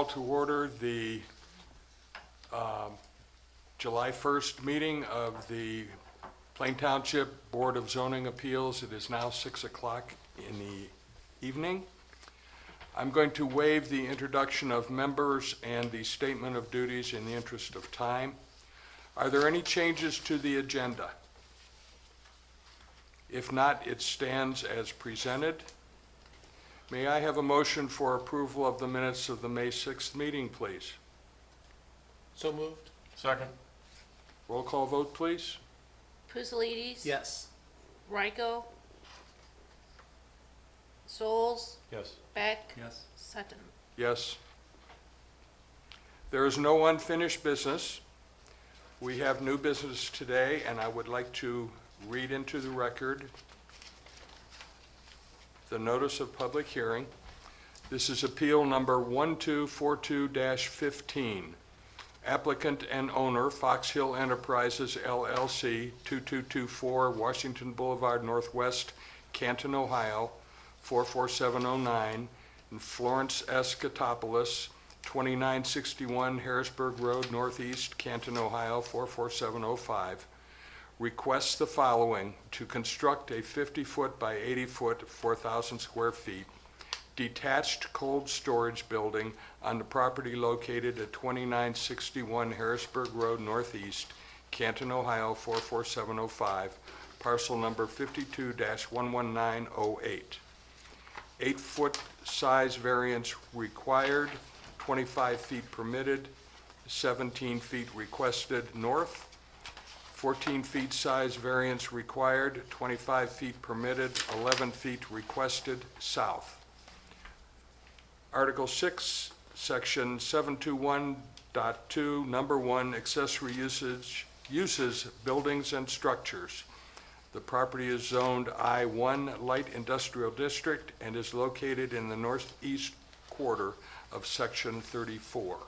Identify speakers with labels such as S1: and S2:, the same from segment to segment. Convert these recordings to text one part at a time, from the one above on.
S1: call to order the July 1st meeting of the Plain Township Board of Zoning Appeals. It is now 6 o'clock in the evening. I'm going to waive the introduction of members and the statement of duties in the interest of time. Are there any changes to the agenda? If not, it stands as presented. May I have a motion for approval of the minutes of the May 6th meeting, please?
S2: So moved.
S3: Second.
S1: Roll call vote, please.
S4: Pusilides?
S2: Yes.
S4: Ryko? Souls?
S3: Yes.
S4: Beck?
S2: Yes.
S4: Sutton?
S1: Yes. There is no unfinished business. We have new business today, and I would like to read into the record the notice of public hearing. This is appeal number 1242-15. Applicant and owner, Fox Hill Enterprises LLC, 2224 Washington Boulevard Northwest, Canton, Ohio, 44709, and Florence S. Katopoulos, 2961 Harrisburg Road Northeast, Canton, Ohio, 44705, requests the following: to construct a 50-foot by 80-foot, 4,000 square feet, detached cold storage building on the property located at 2961 Harrisburg Road Northeast, Canton, Ohio, 44705, parcel number 52-11908. 8-foot size variance required, 25 feet permitted, 17 feet requested north, 14 feet size variance required, 25 feet permitted, 11 feet requested south. Article 6, Section 721.2, Number 1, accessory uses, buildings and structures. The property is zoned I-1 Light Industrial District and is located in the northeast quarter of Section 34.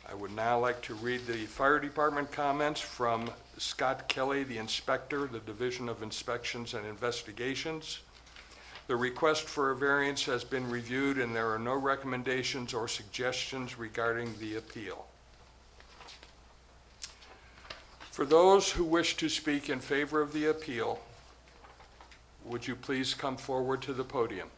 S1: I would now like to read the Fire Department comments from Scott Kelly, the Inspector, the Division of Inspections and Investigations. The request for a variance has been reviewed and there are no recommendations or suggestions regarding the appeal. For those who wish to speak in favor of the appeal, would you please come forward to the podium?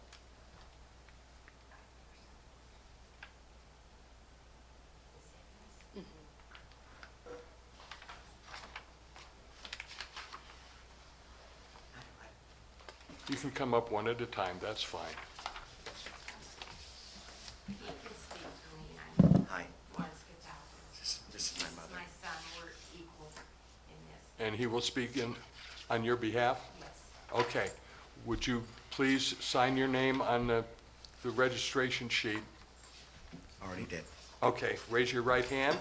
S1: You can come up one at a time, that's fine.
S5: Hi,
S6: Florence Katopoulos.
S5: this is my mother.
S6: My son, we're equal in this.
S1: And he will speak on your behalf?
S6: Yes.
S1: Okay. Would you please sign your name on the registration sheet?
S5: Already did.
S1: Okay, raise your right hand.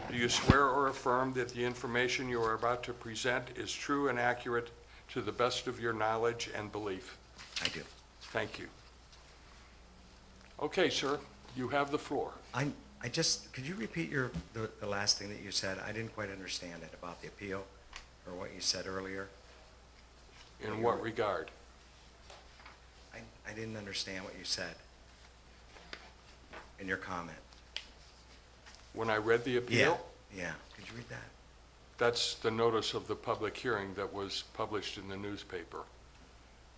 S1: Do you swear or affirm that the information you are about to present is true and accurate to the best of your knowledge and belief?
S5: I do.
S1: Thank you. Okay, sir, you have the floor.
S5: Could you repeat the last thing that you said? I didn't quite understand it about the appeal or what you said earlier.
S1: In what regard?
S5: I didn't understand what you said in your comment.
S1: When I read the appeal?
S5: Yeah. Could you read that?
S1: That's the notice of the public hearing that was published in the newspaper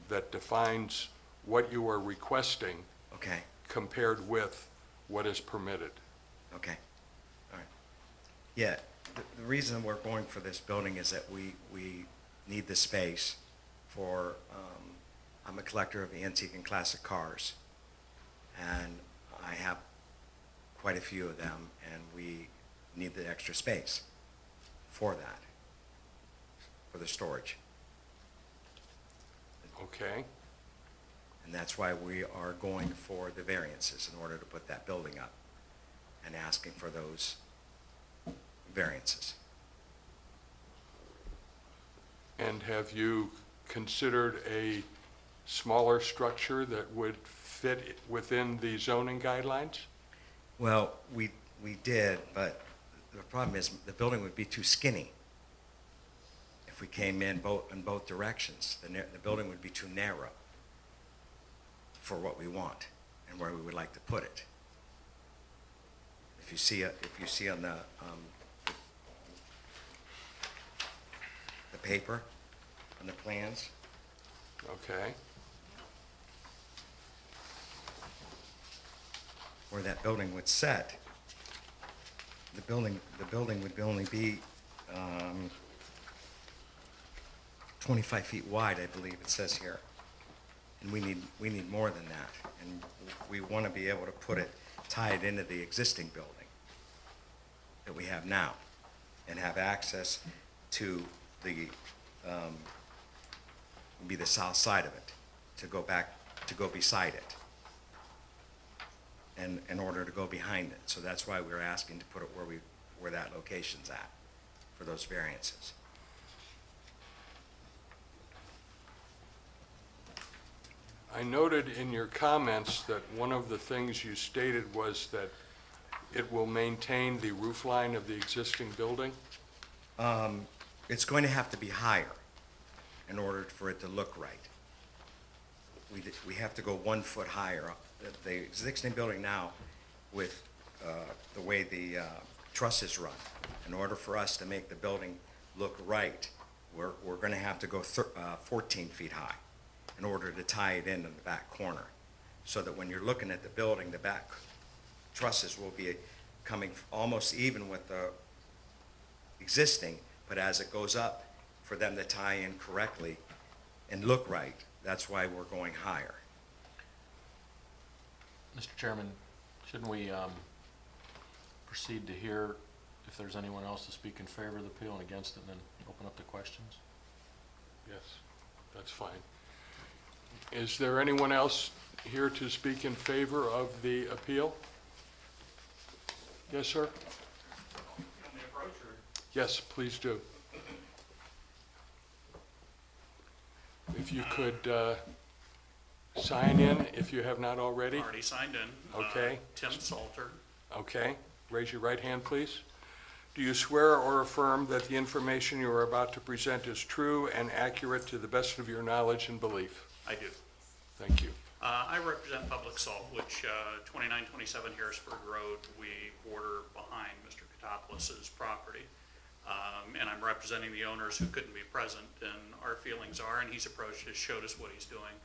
S1: that defines what you are requesting
S5: Okay.
S1: compared with what is permitted.
S5: Okay. All right. Yeah. The reason we're going for this building is that we need the space for, I'm a collector of antique and classic cars, and I have quite a few of them, and we need the extra space for that, for the storage.
S1: Okay?
S5: And that's why we are going for the variances in order to put that building up and asking for those variances.
S1: And have you considered a smaller structure that would fit within the zoning guidelines?
S5: Well, we did, but the problem is the building would be too skinny if we came in both directions. The building would be too narrow for what we want. and where we would like to put it. If you see on the paper, on the plans,
S1: Okay,
S5: where that building would set, the building would only be 25 feet wide, I believe it says here. And we need more than that. And we want to be able to put it, tie it into the existing building that we have now, and have access to the, be the south side of it, to go beside it, and in order to go behind it. So that's why we're asking to put it where that location's at, for those variances.
S1: I noted in your comments that one of the things you stated was that it will maintain the roof line of the existing building?
S5: It's going to have to be higher in order for it to look right. We have to go 1 foot higher. The existing building now, with the way the trusses run, in order for us to make the building look right, we're going to have to go 14 feet high in order to tie it in the back corner, so that when you're looking at the building, the back trusses will be coming almost even with the existing, but as it goes up, for them to tie in correctly and look right, that's why we're going higher.
S3: Mr. Chairman, shouldn't we proceed to hear if there's anyone else to speak in favor of the appeal and against it, and then open up the questions?
S1: Yes, that's fine. Is there anyone else here to speak in favor of the appeal? Yes, sir? Yes, please do. If you could sign in if you have not already.
S7: Already signed in.
S1: Okay.
S7: Tim Salter.
S1: Okay, raise your right hand, please. Do you swear or affirm that the information you are about to present is true and accurate to the best of your knowledge and belief?
S7: I do.
S1: Thank you.
S7: I represent Public Salt, which 2927 Harrisburg Road, we border behind Mr. Katopoulos' property. And I'm representing the owners who couldn't be present, and our feelings are, and he's approached us, showed us what he's doing.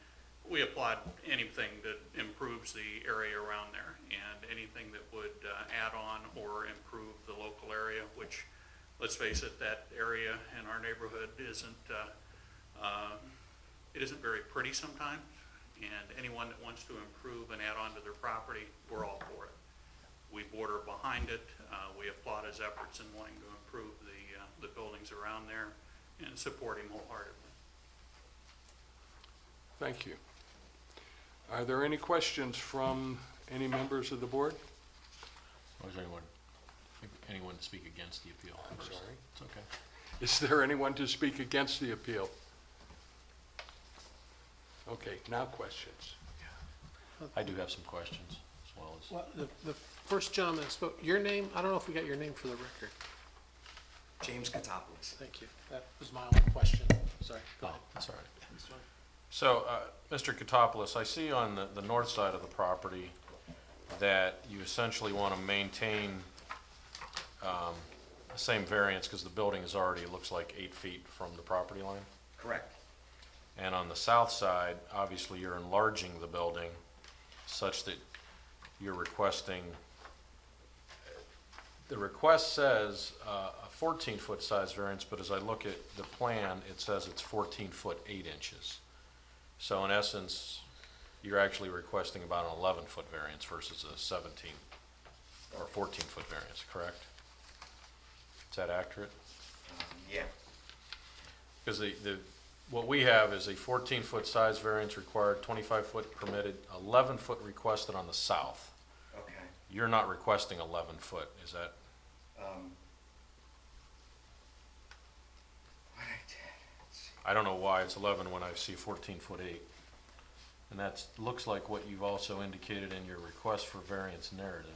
S7: We applaud anything that improves the area around there, and anything that would add on or improve the local area, which, let's face it, that area in our neighborhood isn't very pretty sometimes, and anyone that wants to improve and add on to their property, we're all for it. We border behind it. We applaud his efforts in wanting to improve the buildings around there, and support him wholeheartedly.
S1: Thank you. Are there any questions from any members of the board?
S3: Or is there anyone to speak against the appeal?
S1: I'm
S3: first?
S1: sorry.
S3: It's okay.
S1: Is there anyone to speak against the appeal? Okay, now questions.
S3: I do have some questions as well as.
S2: Well, the first gentleman spoke, your name, I don't know if we got your name for the record.
S5: James Katopoulos.
S2: Thank you. That was my only question. Sorry, go
S3: Oh,
S2: ahead.
S3: that's all right.
S2: That's fine.
S3: So, Mr. Katopoulos, I see on the north side of the property that you essentially want to maintain the same variance because the building is already, it looks like 8 feet from the property line.
S5: Correct.
S3: And on the south side, obviously you're enlarging the building such that you're requesting, the request says a 14-foot size variance, but as I look at the plan, it says it's 14 foot 8 inches. So in essence, you're actually requesting about an 11-foot variance versus a 17 or 14-foot variance, correct? Is that accurate?
S5: Yeah.
S3: Because what we have is a 14-foot size variance required, 25-foot permitted, 11-foot requested on the south.
S5: Okay.
S3: You're not requesting 11-foot, is that?
S5: What I did, let's see.
S3: I don't know why it's 11 when I see 14-foot 8. And that looks like what you've also indicated in your request for variance narrative.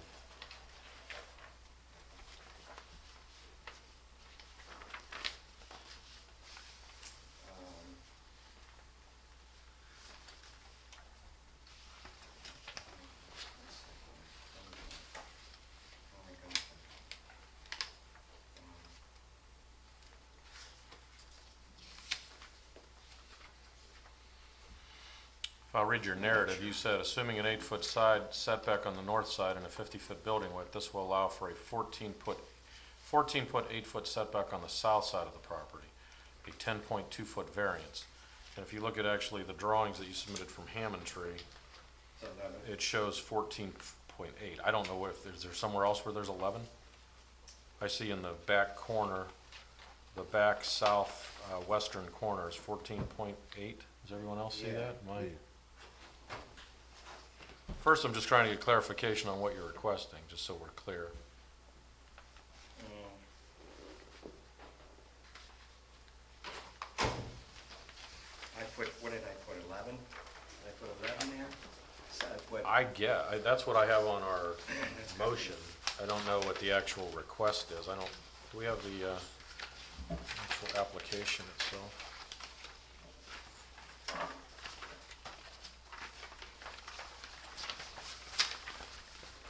S3: I'll read your narrative. You said, assuming an 8-foot side setback on the north side and a 50-foot building width, this will allow for a 14-foot, 8-foot setback on the south side of the property, a 10.2-foot variance. And if you look at actually the drawings that you submitted from Hammond Tree,
S5: So 11.
S3: it shows 14.8. I don't know if, is there somewhere else where there's 11? I see in the back corner, the back south western corner is 14.8. Does everyone else see
S5: Yeah.
S3: that? First, I'm just trying to get clarification on what you're requesting, just so we're clear.
S5: What did I put, 11? Did I put 11 there? So I put,
S3: That's what I have on our motion. I don't know what the actual request is. Do we have the actual application itself?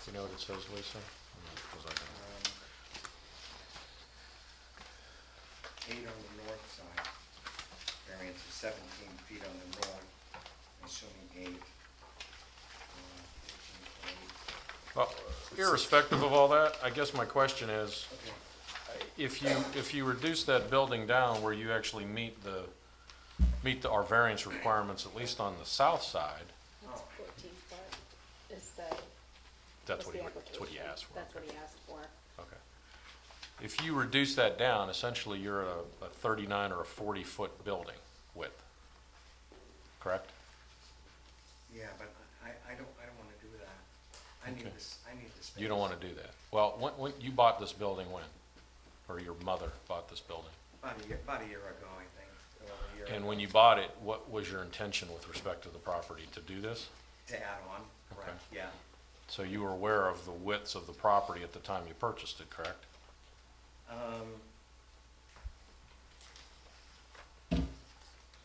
S3: You know what it says, Lisa? Because I don't.
S5: 8 on the north side, variance is 17 feet on the north, assuming 8. 14.8.
S3: Well, irrespective of all that, I guess my question is,
S5: Okay.
S3: if you reduce that building down where you actually meet our variance requirements, at least on the south side,
S8: That's 14 foot is the,
S3: that's
S8: was
S3: what
S8: the
S3: he
S8: application.
S3: asked for.
S8: That's what
S3: Okay.
S8: he asked for.
S3: Okay. If you reduce that down, essentially you're at a 39 or a 40-foot building width, correct?
S5: Yeah, but I don't want to do that. I need
S3: Okay.
S5: this, I need this space.
S3: You don't want to do that. Well, when you bought this building when? Or your mother bought this building?
S5: About a year ago, I think. Over a year
S3: And
S5: ago.
S3: when you bought it, what was your intention with respect to the property? To do this?
S5: To add on, correct, yeah.
S3: So you were aware of the widths of the property at the time you purchased it, correct?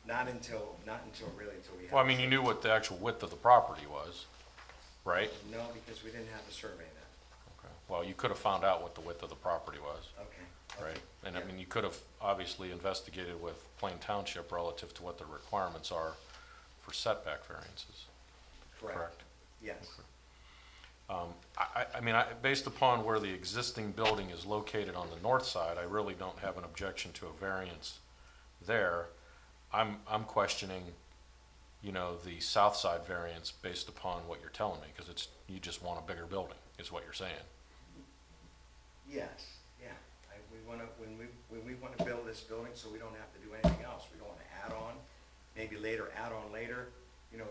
S5: Not until really, until we had.
S3: Well, I mean, you knew what the actual width of the property was, right?
S5: No, because we didn't have the survey then.
S3: Okay. Well, you could have found out what the width of the property was,
S5: Okay.
S3: right? And I
S5: Yeah.
S3: mean, you could have obviously investigated with Plain Township relative to what the requirements are for setback variances, correct?
S5: Yes.
S3: I mean, based upon where the existing building is located on the north side, I really don't have an objection to a variance there. I'm questioning, the south side variance based upon what you're telling me, because you just want a bigger building, is what you're saying.
S5: Yes, yeah. When we want to build this building so we don't have to do anything else, we don't want to add on, maybe add on later,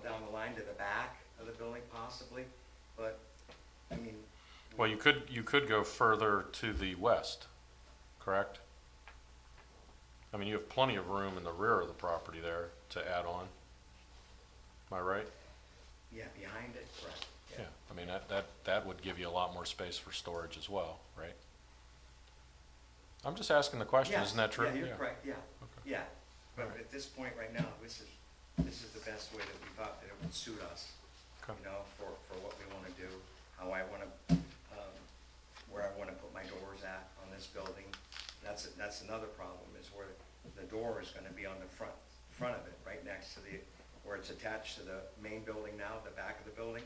S5: down the line to the back of the building possibly, but, I mean.
S3: Well, you could go further to the west, correct? I mean, you have plenty of room in the rear of the property there to add on. Am I right?
S5: Yeah, behind it, correct.
S3: Yeah, I mean, that would give you a lot more space for storage as well, right? I'm just asking the question,
S5: Yes,
S3: isn't that true?
S5: Yeah, you're correct, yeah,
S3: Okay.
S5: yeah. But
S3: Alright.
S5: at this point right now, this is the best way that we thought that it would suit us,
S3: Okay.
S5: for what we want to do, how I want to, where I want to put my doors at on this building. That's another problem, is where the door is going to be on the front of it, right next to where it's attached to the main building now, the back of the building.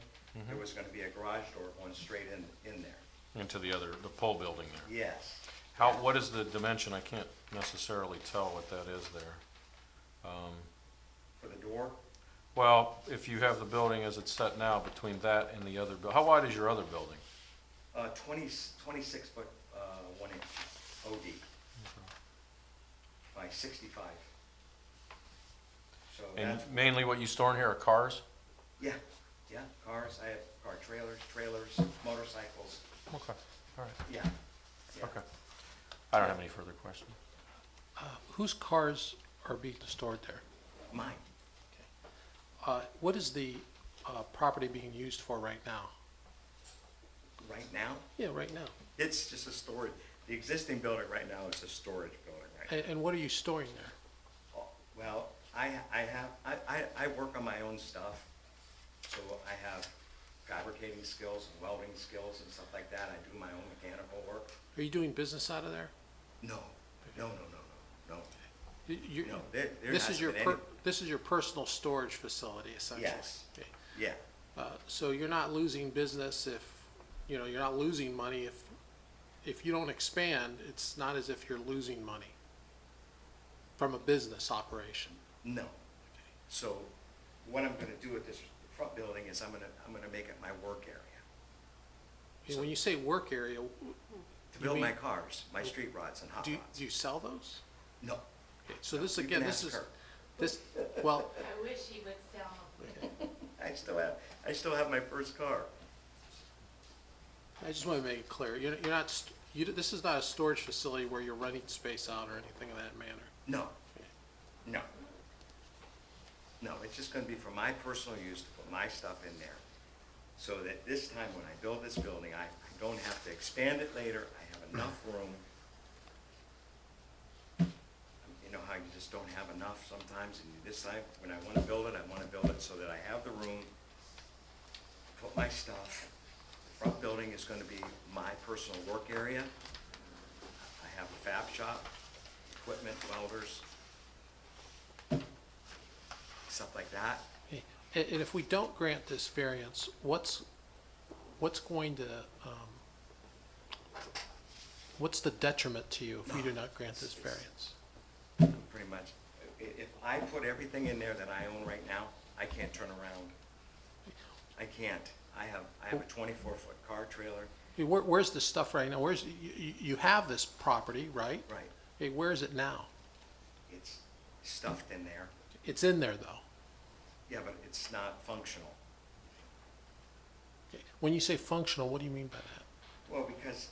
S5: There was going to be a garage door going straight in there.
S3: Into the pole building there.
S5: Yes.
S3: What is the dimension? I can't necessarily tell what that is there.
S5: For the door,
S3: Well, if you have the building as it's set now between that and the other, how wide is your other building?
S5: 26 foot, 1 inch, OD. By 65. So
S3: And
S5: that's,
S3: mainly what you store in here are cars?
S5: yeah, cars, I have car trailers, motorcycles,
S3: Okay, all right,
S5: yeah.
S3: okay. I don't have any further questions.
S2: Whose cars are being stored there?
S5: Mine,
S2: What is the property being used for right now?
S5: right now,
S2: Yeah, right now.
S5: it's just a storage, the existing building right now is a storage building right now.
S2: And what are you storing there?
S5: Well, I work on my own stuff, so I have fabricating skills and welding skills and stuff like that. I do my own mechanical work.
S2: Are you doing business out of there?
S5: No.
S2: You,
S5: No, there
S2: this is
S5: hasn't
S2: your,
S5: been any.
S2: this is your personal storage facility essentially?
S5: Yes.
S2: Okay.
S5: Yeah,
S2: So you're not losing business if, you're not losing money if you don't expand, it's not as if you're losing money from a business operation.
S5: no. So what I'm gonna do with this front building is I'm gonna make it my work area.
S2: And when you say work area,
S5: To
S2: You
S5: build my
S2: mean-
S5: cars, my street rods and hot
S2: do
S5: rods.
S2: you sell those?
S5: No.
S2: Okay, so this,
S5: You
S2: again,
S5: can
S2: this
S5: ask
S2: is,
S5: her.
S2: this, well,
S6: I wish he would sell them.
S5: I still have my first car.
S2: I just want to make it clear, you're not, this is not a storage facility where you're renting space out or anything of that manner.
S5: No, no. No, it's just gonna be for my personal use, to put my stuff in there. So that this time, when I build this building, I don't have to expand it later, I have enough room. You know how you just don't have enough sometimes, and you decide, when I wanna build it, I wanna build it so that I have the room, to put my stuff. The front building is gonna be my personal work area. I have a fab shop, equipment, welders, stuff like that.
S2: Okay, and if we don't grant this variance, what's going to, what's the detriment to you if we do not grant this variance?
S5: Pretty much. If I put everything in there that I own right now, I can't turn around. I can't. I have a 24-foot car trailer.
S2: Hey, where's the stuff right now? You have this property, right?
S5: Right.
S2: Hey, where is it now?
S5: It's stuffed in there.
S2: It's in there, though.
S5: Yeah, but it's not functional.
S2: Okay. When you say functional, what do you mean by that?
S5: Well, because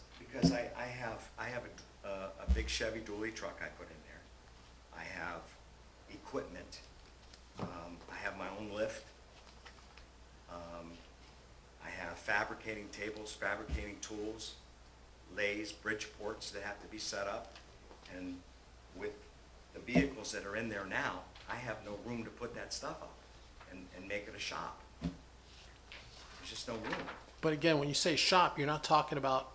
S5: I have a big Chevy dually truck I put in there. I have equipment. I have my own lift. I have fabricating tables, fabricating tools, lays, bridge ports that have to be set up. And with the vehicles that are in there now, I have no room to put that stuff up and make it a shop. There's just no room.
S2: But again, when you say shop, you're not talking about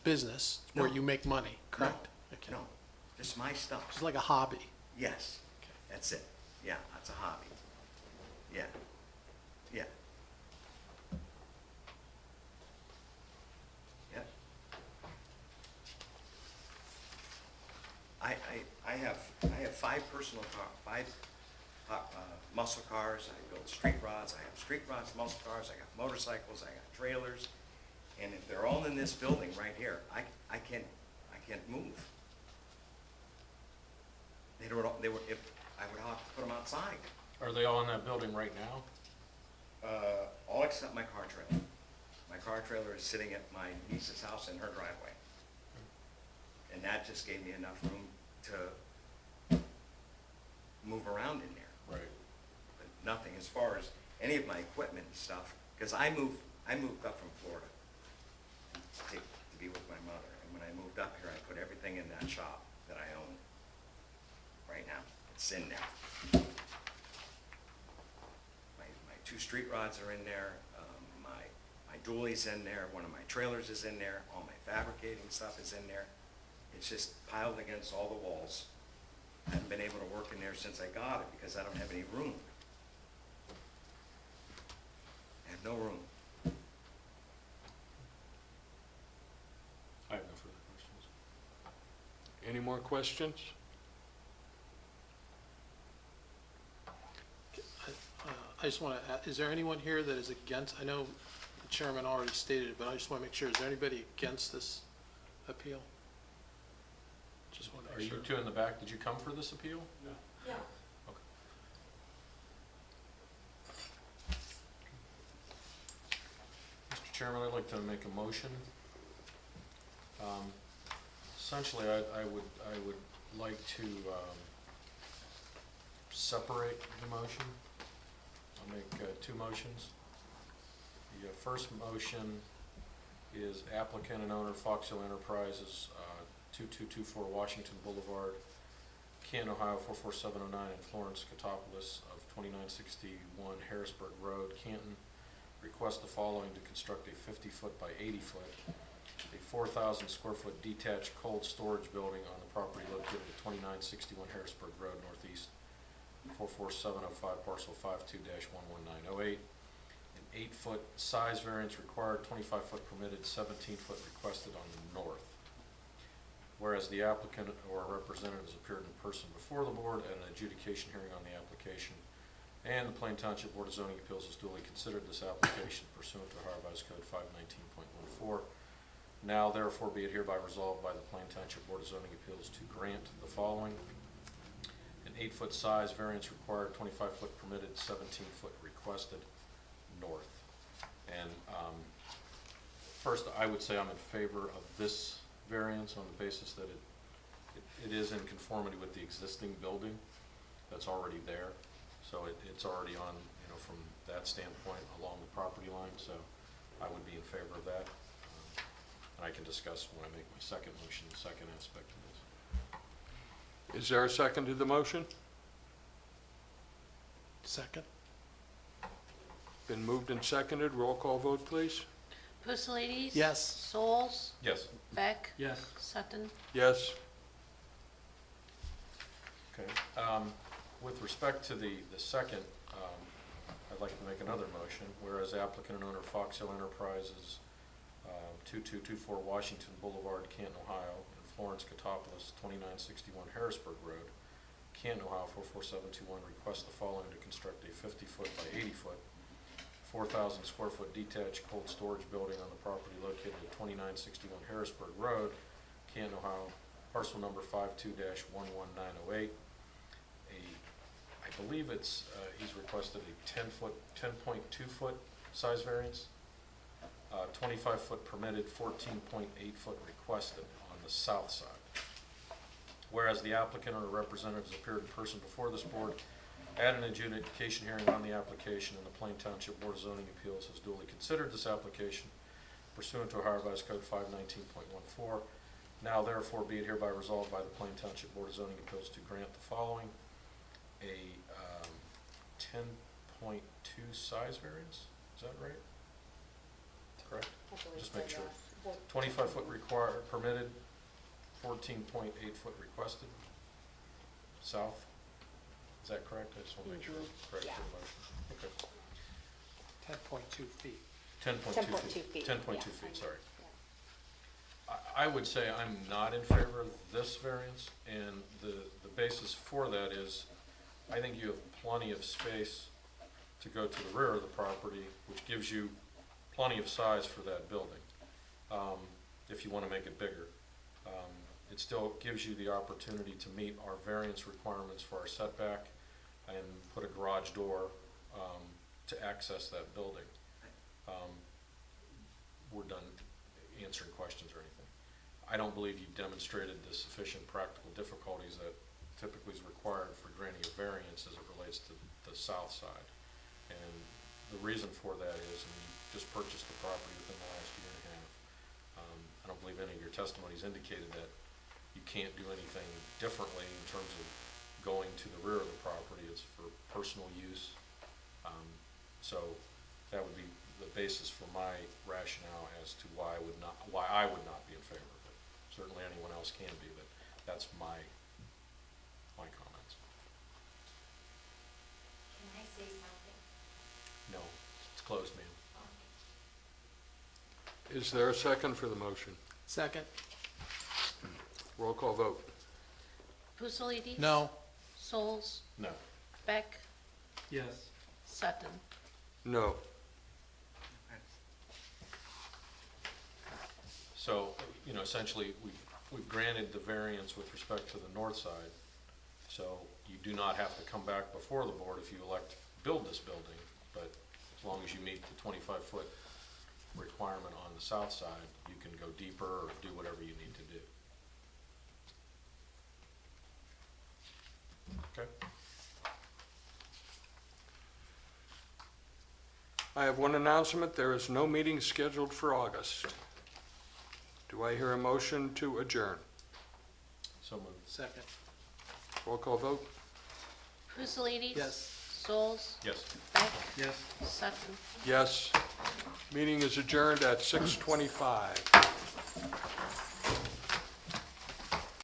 S2: business where
S5: No.
S2: you make money, correct? Okay.
S5: No, just my stuff.
S2: It's like a hobby.
S5: Yes, that's it. Yeah, that's a hobby. Yeah, yeah. Yep. I have five muscle cars. I build street rods. I have street rods, muscle cars. I got motorcycles. I got trailers. And if they're all in this building right here, I can't move. If I would have to put them outside,
S3: Are they all in that building right now?
S5: all except my car trailer. My car trailer is sitting at my niece's house in her driveway. And that just gave me enough room to move around in there.
S3: Right.
S5: But nothing as far as any of my equipment and stuff, because I moved up from Florida to be with my mother. And when I moved up here, I put everything in that shop that I own right now. It's in there. My two street rods are in there, my dually's in there, one of my trailers is in there, all my fabricating stuff is in there. It's just piled against all the walls. I haven't been able to work in there since I got it because I don't have any room. I have no room.
S3: I have no further questions.
S1: Any more questions?
S2: I just want to, is there anyone here that is against, I know the chairman already stated it, but I just want to make sure, is there anybody against this appeal? Just want to
S3: Are
S2: make
S3: you
S2: sure.
S3: two in the back, did you come for this appeal?
S6: Yeah.
S3: Okay. Mr. Chairman, I'd like to make a motion. Essentially, I would like to separate the motion. I'll make two motions. The first motion is applicant and owner Fox Hill Enterprises, 2224 Washington Boulevard, Canton, Ohio 44709, and Florence Catopoulos of 2961 Harrisburg Road, Canton, request the following to construct a 50-foot by 80-foot a 4,000 square foot detached cold storage building on the property located at 2961 Harrisburg Road Northeast, 44705, parcel 52-11908. An 8-foot size variance required, 25-foot permitted, 17-foot requested on the north. Whereas the applicant or representatives appeared in person before the board at an adjudication hearing on the application, and the Plain Township Board of Zoning Appeals has duly considered this application pursuant to Ohio Revised Code 519.14. Now therefore be it hereby resolved by the Plain Township Board of Zoning Appeals to grant the following: an 8-foot size variance required, 25-foot permitted, 17-foot requested north. And first, I would say I'm in favor of this variance on the basis that it is in conformity with the existing building that's already there. So it's already on, from that standpoint along the property line, so I would be in favor of that. And I can discuss when I make my second motion, the second aspect of this.
S1: Is there a second to the motion?
S2: Second?
S1: Been moved and seconded. Roll call vote, please.
S4: Pusillanimos.
S2: Yes.
S4: Souls,
S3: Yes.
S4: Beck,
S2: Yes.
S4: Sutton.
S1: Yes.
S3: Okay. With respect to the second, I'd like to make another motion, whereas applicant and owner Fox Hill Enterprises, 2224 Washington Boulevard, Canton, Ohio, and Florence Katopoulos, 2961 Harrisburg Road, Canton, Ohio, 44721, request the following to construct a 50-foot by 80-foot, 4,000 square foot detached cold storage building on the property located at 2961 Harrisburg Road, Canton, Ohio, parcel number 52-11908. I believe it's, he's requested a 10.2 foot size variance, 25-foot permitted, 14.8-foot requested on the south side. Whereas the applicant or representatives appeared in person before this board at an adjudication hearing on the application, and the Plain Township Board of Zoning Appeals has duly considered this application pursuant to Ohio Revised Code 519.14. Now therefore be it hereby resolved by the Plain Township Board of Zoning Appeals to grant the following: a 10.2 size variance, is that right? Correct?
S8: I believe
S3: Just
S8: so,
S3: make sure.
S8: yes.
S3: 25-foot required, permitted, 14.8-foot requested, south. Is that correct? I just want to make sure it's correct for the motion. Okay.
S2: 10.2 feet.
S3: 10.2 feet. 10.2
S8: yeah,
S3: feet,
S8: I
S3: sorry.
S8: know,
S3: I would say I'm not in favor of this variance, and the basis for that is I think you have plenty of space to go to the rear of the property, which gives you plenty of size for that building, if you want to make it bigger. It still gives you the opportunity to meet our variance requirements for our setback and put a garage door to access that building. We're done answering questions or anything. I don't believe you demonstrated the sufficient practical difficulties that typically is required for granting a variance as it relates to the south side. And the reason for that is, and you just purchased the property within the last year and a half. I don't believe any of your testimonies indicated that you can't do anything differently in terms of going to the rear of the property. It's for personal use. So that would be the basis for my rationale as to why I would not be in favor of it. Certainly anyone else can be, but that's my comments.
S6: Can I say something?
S3: No, it's closed, ma'am.
S1: Is there a second for the motion?
S2: Second?
S1: Roll call vote.
S4: Pusillanimos.
S2: No.
S4: Souls,
S3: No.
S4: Beck,
S2: Yes.
S4: Sutton.
S1: No.
S3: So, essentially, we've granted the variance with respect to the north side, so you do not have to come back before the board if you elect to build this building, but as long as you meet the 25-foot requirement on the south side, you can go deeper or do whatever you need to do. Okay?
S1: I have one announcement. There is no meeting scheduled for August. Do I hear a motion to adjourn?
S3: So moved.
S2: Second?
S1: Roll call vote.
S4: Pusillanimos.
S2: Yes.
S4: Souls,
S3: Yes.
S4: Beck,
S2: Yes.
S4: Sutton.
S1: Yes. Meeting is adjourned at 6:25.